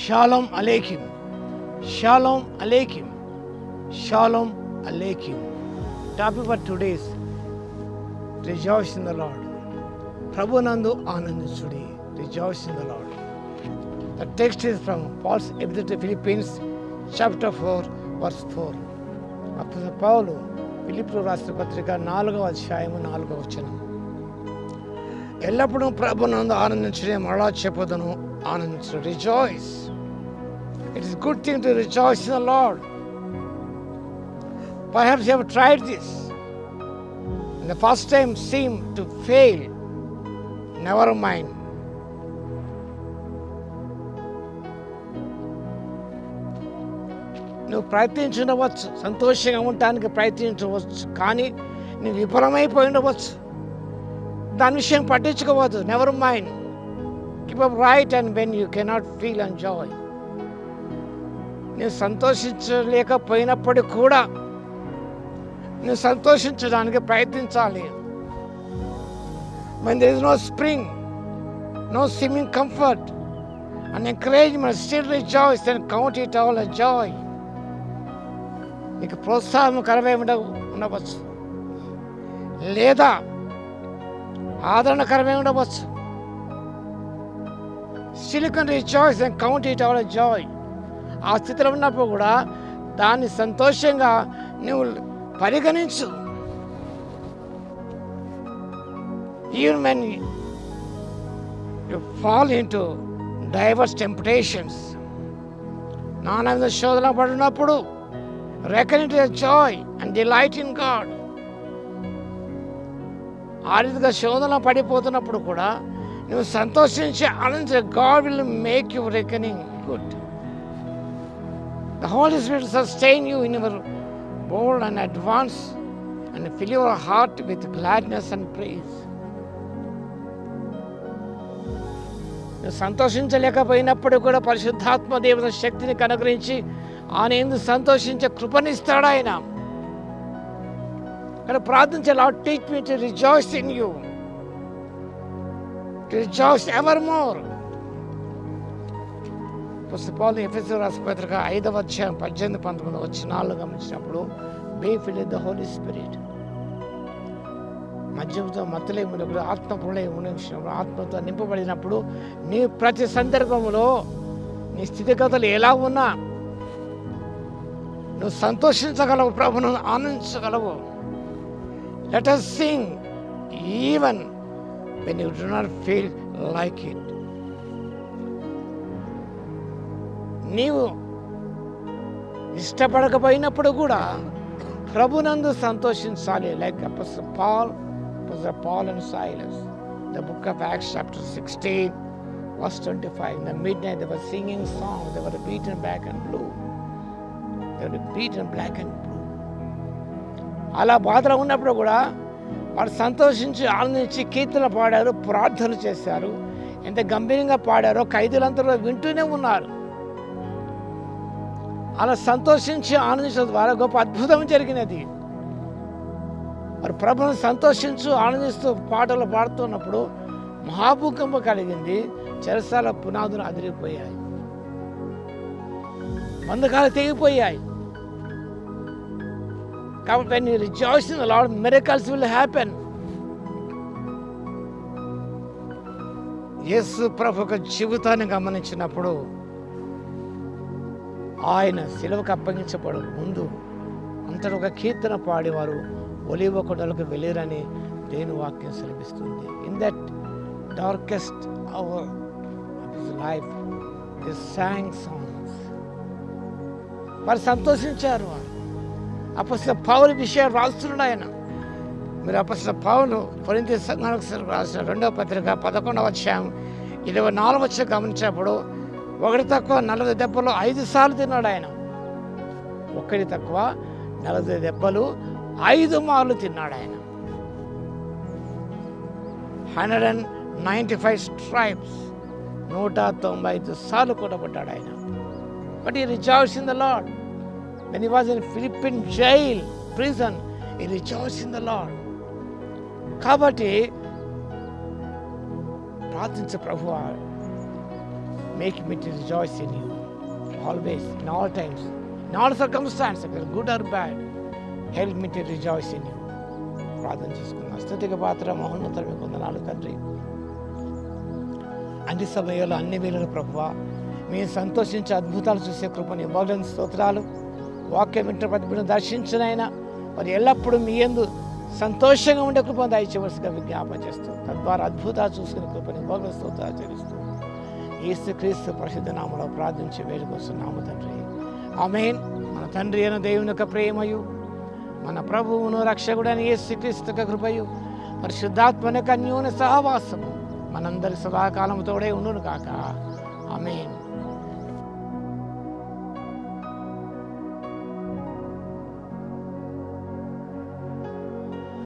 Shalom Aleichem. Shalom Aleichem. Shalom Aleichem. Topic for today is rejoice in the Lord. Prabhu Anandachudi. Rejoice in the Lord. The text is from Paul's Epistle to Philippians, chapter 4, verse 4. అప్పుడు పౌలు ఫిలిప్పీయులకు రాసిన పత్రిక 4వ అధ్యాయము 4వ వచనం. ఎల్లప్పుడూ ప్రభునందు ఆనందించడే మరలా చెప్పదను ఆనందించు. Rejoice. It is a good thing to rejoice in the Lord. Perhaps you have tried this and the first time seemed to fail. Never mind. నువ్వు ప్రయత్నించవచ్చు, సంతోషంగా ఉండటానికి ప్రయత్నించవచ్చు, కానీ నువ్వు విఫలమైపోయి ఉండవచ్చు. దాని విషయం పట్టించుకోవద్దు. Never mind. Keep up right and when you cannot feel and joy. నువ్వు సంతోషించలేకపోయినప్పటికీ కూడా నువ్వు సంతోషించడానికి ప్రయత్నించాలి. When there is no spring, no seeming comfort and encouragement, still rejoice and count it all a joy. నీకు ప్రోత్సాహం కరవై ఉండవచ్చు, లేదా ఆదరణకరమై ఉండవచ్చు. Still you can rejoice and count it all a joy. ఆ స్థితిలో ఉన్నప్పుడు కూడా దాన్ని సంతోషంగా నువ్వు పరిగణించు. Even when you fall into diverse temptations, నానావిధ శోధనలు పడినప్పుడు reckon it as joy and delight in God. ఆ రీతిగా శోధనలు పడిపోతున్నప్పుడు కూడా నువ్వు సంతోషించి ఆనందించే. God will make you reckoning good. The Holy Spirit will sustain you in your bold and advance and fill your heart with gladness and praise. నువ్వు సంతోషించలేకపోయినప్పుడు కూడా పరిశుద్ధాత్మ దేవత శక్తిని కనుగ్రహించి ఆయన ఎందుకు సంతోషించే కృపనిస్తాడు ఆయన. కానీ ప్రార్థించే, Lord, teach me to rejoice in you, to rejoice evermore. పౌలు ఎఫెసీయులకు రాసిన పత్రిక 5వ అధ్యాయం 18-19 వచనాలు గమనించినప్పుడు, be filled with the Holy Spirit. మద్యంతో మత్తులేమునప్పుడు ఆత్మపూర్ణై ఉన్నప్పుడు ఆత్మతో నింపబడినప్పుడు నీ ప్రతి సందర్భంలో నీ స్థితిగతులు ఎలా ఉన్నా నువ్వు సంతోషించగలవు, ప్రభును ఆనందించగలవు. Let us sing even when you do not feel like it. నీవు ఇష్టపడకపోయినప్పుడు కూడా ప్రభునందు సంతోషించాలి. Like apostle Paul and Silas. The book of Acts chapter 16 verse 25. In the midnight they were singing songs. They were beaten black and blue. అలా బాధలో ఉన్నప్పుడు కూడా వారు సంతోషించి ఆనందించి కీర్తనలు పాడారు, ప్రార్థనలు చేశారు. ఎంత గంభీరంగా పాడారో ఖైదీలందరూ వింటూనే ఉన్నారు. అలా సంతోషించి ఆనందించడం ద్వారా గొప్ప అద్భుతం జరిగినది. మరి ప్రభువును సంతోషించు ఆనందిస్తూ పాటలు పాడుతున్నప్పుడు మహాభూకంపం కలిగింది. చెరసాల పునాదులు అదిరిపోయాయి, బంధకాలు తెగిపోయాయి. కాబట్టి when you rejoice in the Lord, miracles will happen. యేసు ప్రభు యొక్క జీవితాన్ని గమనించినప్పుడు ఆయన శిలువకు అప్పగించబడు ముందు అంతటి ఒక కీర్తన పాడేవారు ఒలీవ కొండలకు వెళ్ళిరని దేవుని వాక్యం సెలవిస్తుంది. In that darkest hour of his life they sang songs. వారు సంతోషించారు. అపోస్తలుడైన పౌలు విషయాలు రాస్తున్నాడు ఆయన. మీరు అపోస్తలుడైన పౌలు కొరింథీ సంఘానికి రాసిన 2వ పత్రిక 11వ అధ్యాయం 24వ వచనం గమనించినప్పుడు 1 తక్కువ 40 దెబ్బలు 5 సార్లు తిన్నాడు ఆయన. 1 తక్కువ 40 దెబ్బలు 5 మార్లు తిన్నాడు ఆయన. 195 stripes 195 సార్లు కొట్టబడ్డాడు ఆయన. But he rejoiced in the Lord. When he was in Philippian jail, prison, he rejoiced in the Lord. కాబట్టి ప్రార్థించే ప్రభువా, make me to rejoice in you. always, in all times, in all circumstances, whether good or bad, help me to rejoice in you. ప్రార్థన చేసుకున్నాం. స్తుతికి పాత్ర మహోన్నతమైన వందనాలు తండ్రి. అన్ని సమయాల్లో అన్ని వేళలు ప్రభువా మేము సంతోషించే అద్భుతాలు చూసే కృపను ఇవ్వాలని స్తోత్రాలు. వాక్యం వింటున్న ప్రతి బిడ్డను దర్శించినైనా మరి ఎల్లప్పుడూ మీ యందు సంతోషంగా ఉండే కృపను దయచేయవలసిగా విజ్ఞాపన చేస్తూ తద్వారా అద్భుతాలు చూసుకునే కృపను ఇవ్వాలని స్తోత్రాలు చెల్లిస్తూ యేసుక్రీస్తు పరిశుద్ధ నామములో ప్రార్థించి వేడుకొస్తున్నాము తండ్రి. ఆమేన్. మన తండ్రి అయిన దేవుని యొక్క ప్రేమయు, మన ప్రభువును రక్షకుడైన యేసుక్రీస్తు యొక్క కృపయు, పరిశుద్ధాత్మ యొక్క అన్యోన్య సహవాసము మనందరి సదాకాలము తోడే ఉండును కాక.